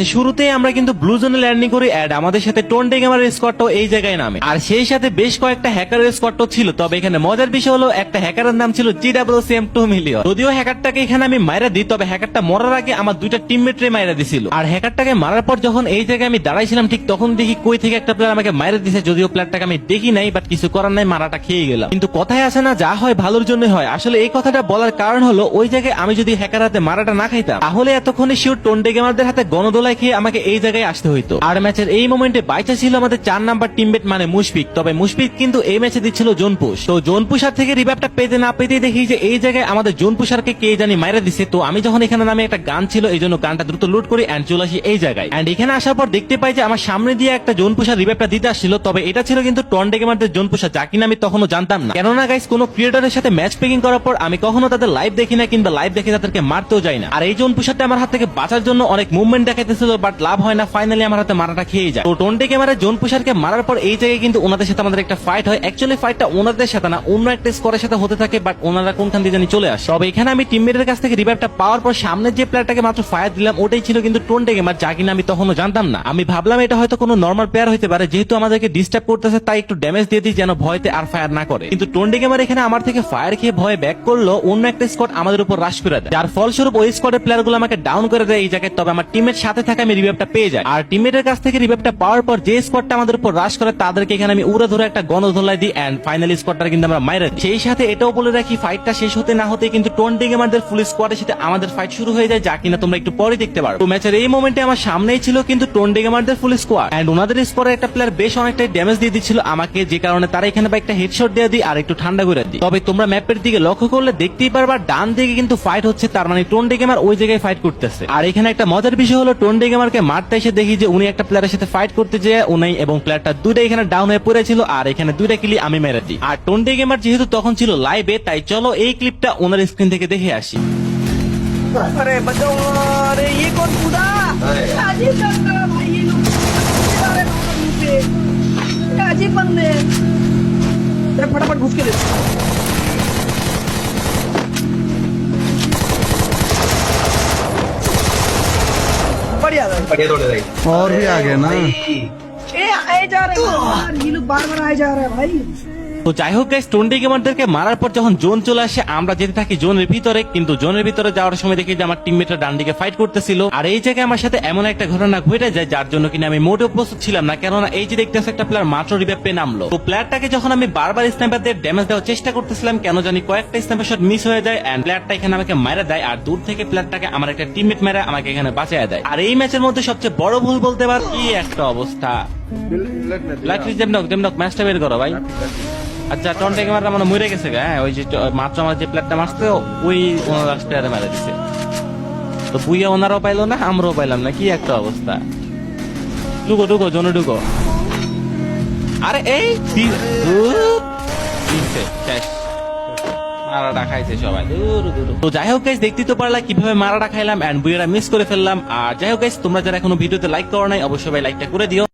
ম্যাচে শুরুতেই আমরা কিন্তু ব্লু জোনে ল্যান্ডিং করি এন্ড আমাদের সাথে টোন্টে গেমারের স্কোয়াডটাও এই জায়গায় নামে। আর সেই সাথে বেশ কয়েকটা হ্যাকারের স্কোয়াডটাও ছিল। তবে এখানে মজার বিষয় হলো একটা হ্যাকারের নাম ছিল GWCM2 মিলিয়ন। যদিও হ্যাকারটাকে এখানে আমি মাইরা দিই, তবে হ্যাকারটা মরার আগে আমার দুইটা টিমমেটরে মাইরা দিছিল। আর হ্যাকারটাকে মারার পর যখন এই জায়গায় আমি দাঁড়াইছিলাম, ঠিক তখন দেখি কই থেকে একটা প্লেয়ার আমাকে মাইরা দিছে। যদিও প্লেয়ারটাকে আমি দেখি নাই, বাট কিছু করার নাই, মারাটা খেয়ে গেলাম। কিন্তু কথায় আছে না, যা হয় ভালোর জন্য হয়। আসলে এই কথাটা বলার কারণ হলো ওই জায়গায় আমি যদি হ্যাকার হাতে মারাটা না খাইতাম, তাহলে এতক্ষণে শিওর টোন্টে গেমারদের হাতে গণদোলায় খেয়ে আমাকে এই জায়গায় আসতে হইতো। আর ম্যাচের এই মোমেন্টে বাইচা ছিল আমাদের 4 নাম্বার টিমমেট মানে মুশফিক। তবে মুশফিক কিন্তু এই ম্যাচে দিচ্ছিল জোন পুশ। তো জোন পুশার থেকে রিভাইভটা পেতে না পেতেই দেখি যে এই জায়গায় আমাদের জোন পুশারকে কে জানি মাইরা দিছে। তো আমি যখন এখানে নামে একটা গান ছিল, এই জন্য গানটা দ্রুত লুট করি এন্ড চলে আসি এই জায়গায়। এন্ড এখানে আসার পর দেখতে পাই যে আমার সামনে দিয়ে একটা জোন পুশার রিভাইভটা দিতে আসছিল। তবে এটা ছিল কিন্তু টোন্টে গেমারদের জোন পুশার, যা কিনা আমি তখনও জানতাম না। কেননা গাইস, কোনো ক্রিয়েটরের সাথে ম্যাচ পেকিং করার পর আমি কখনো তাদের লাইভ দেখি না, কিংবা লাইভ দেখে তাদেরকে মারতেও যাই না। আর এই জোন পুশারটা আমার হাত থেকে বাঁচার জন্য অনেক মুভমেন্ট দেখাইতেছিল, বাট লাভ হয় না। ফাইনালি আমার হাতে মারাটা খেয়ে যায়। তো টোন্টে গেমারের জোন পুশারকে মারার পর এই জায়গায় কিন্তু ওনাদের সাথে আমাদের একটা ফাইট হয়। অ্যাকচুয়ালি ফাইটটা ওনাদের সাথে না, অন্য একটা স্কোয়ারের সাথে হতে থাকে, বাট ওনারা কোনখান দিয়ে জানি চলে আসে। তবে এখানে আমি টিমমেটের কাছ থেকে রিভাইভটা পাওয়ার পর সামনে যে প্লেয়ারটাকে মাত্র ফায়ার দিলাম, ওটাই ছিল কিন্তু টোন্টে গেমার, যা কিনা আমি তখনও জানতাম না। আমি ভাবলাম এটা হয়তো কোনো নর্মাল প্লেয়ার হইতে পারে, যেহেতু আমাদেরকে ডিস্টার্ব করতেছে তাই একটু ড্যামেজ দিয়ে দিই যেন ভয়তে আর ফায়ার না করে। কিন্তু টোন্টে গেমার এখানে আমার থেকে ফায়ার খেয়ে ভয়ে ব্যাক করলো, অন্য একটা স্কোয়াড আমাদের উপর রাশ করে দেয়, যার ফলস্বরূপ ওই স্কোয়াডের প্লেয়ার গুলো আমাকে ডাউন করে দেয় এই জায়গায়। তবে আমার টিমের সাথে থাকে আমি রিভাইভটা পেয়ে যাই। আর টিমের কাছ থেকে রিভাইভটা পাওয়ার পর যে স্কোয়াডটা আমাদের উপর রাশ করে তাদেরকে এখানে আমি উড়ে ধরে একটা গণধোলাই দিই এন্ড ফাইনালি স্কোয়াডটা কিন্তু আমরা মাইরা দিই। সেই সাথে এটাও বলে রাখি, ফাইটটা শেষ হতে না হতে কিন্তু টোন্টে গেমারদের ফুল স্কোয়াডের সাথে আমাদের ফাইট শুরু হয়ে যায়, যা কিনা তোমরা একটু পরে দেখতে পারো। তো ম্যাচের এই মোমেন্টে আমার সামনেই ছিল কিন্তু টোন্টে গেমারদের ফুল স্কোয়াড এন্ড ওনাদের স্কোয়াডের একটা প্লেয়ার বেশ অনেকটাই ড্যামেজ দিয়ে দিচ্ছিল আমাকে, যে কারণে তারা এখানে একটা হেডশট দিয়ে দিই আর একটু ঠান্ডা করে দিই। তবে তোমরা ম্যাপের দিকে লক্ষ্য করলে দেখতেই পারবা ডান দিকে কিন্তু ফাইট হচ্ছে, তার মানে টোন্টে গেমার ওই জায়গায় ফাইট করতেছে। আর এখানে একটা মজার বিষয় হলো, টোন্টে গেমারকে মারতে এসে দেখি যে উনি একটা প্লেয়ারের সাথে ফাইট করতে যেয়ে উনি এবং প্লেয়ারটা দুইটা এখানে ডাউন হয়ে পড়েছিল, আর এখানে দুইটা কিলি আমি মেরে দিই। আর টোন্টে গেমার যেহেতু তখন ছিল লাইভে, তাই চলো এই ক্লিপটা ওনার স্ক্রিন থেকে দেখে আসি। अरे बचाओ, अरे ये कौन कूदा? अजीब लग रहा है भाई, ये लोग अजीब बंदे। अरे फटाफट घुस के दे। बढ़िया थोड़े राइट और भी आगे ना। ए आए जा रहे हैं, ये लोग बार बार आए जा रहे हैं भाई। তো যাই হোক গাইস, টোন্টে গেমারদেরকে মারার পর যখন জোন চলে আসে, আমরা যেতে থাকি জোনের ভিতরে। কিন্তু জোনের ভিতরে যাওয়ার সময় দেখি যে আমার টিমমেটরা ডান দিকে ফাইট করতেছিল। আর এই জায়গায় আমার সাথে এমন একটা ঘটনা ঘটে যায় যার জন্য কিনা আমি মোটেও প্রস্তুত ছিলাম না। কেননা এই যে দেখতেছে একটা প্লেয়ার মাত্র রিভাইভ পেয়ে নামলো। তো প্লেয়ারটাকে যখন আমি বারবার স্নাইপার দিয়ে ড্যামেজ দেওয়ার চেষ্টা করতেছিলাম, কেন জানি কয়েকটা স্নাইপার শট মিস হয়ে যায় এন্ড প্লেয়ারটা এখানে আমাকে মারা দেয়। আর দূর থেকে প্লেয়ারটাকে আমার একটা টিমমেট মেরে আমাকে এখানে বাঁচায় দেয়। আর এই ম্যাচের মধ্যে সবচেয়ে বড় ভুল বলতে পার, কি একটা অবস্থা। ম্যাচটা বের করো ভাই। আচ্ছা, টোন্টে গেমাররা মানে মরে গেছে গা। হ্যাঁ, ওই যে মাত্র আমার যে প্লেয়ারটা মারছে ওই ওনার প্লেয়ারে মারা দিছে। তো বুইয়া ওনারাও পাইলো না, আমরাও পাইলাম না, কি একটা অবস্থা। ঢুকো ঢুকো জোনে ঢুকো। আরে এই শেষ মারাটা খাইছে সবাই। তো যাই হোক গাইস, দেখতেই তো পারলা কিভাবে মারাটা খাইলাম এন্ড বুইয়ারা মিস করে ফেললাম। আর যাই হোক গাইস, তোমরা যারা এখনো ভিডিওতে লাইক করো নাই, অবশ্যই ভাই লাইকটা করে দিও।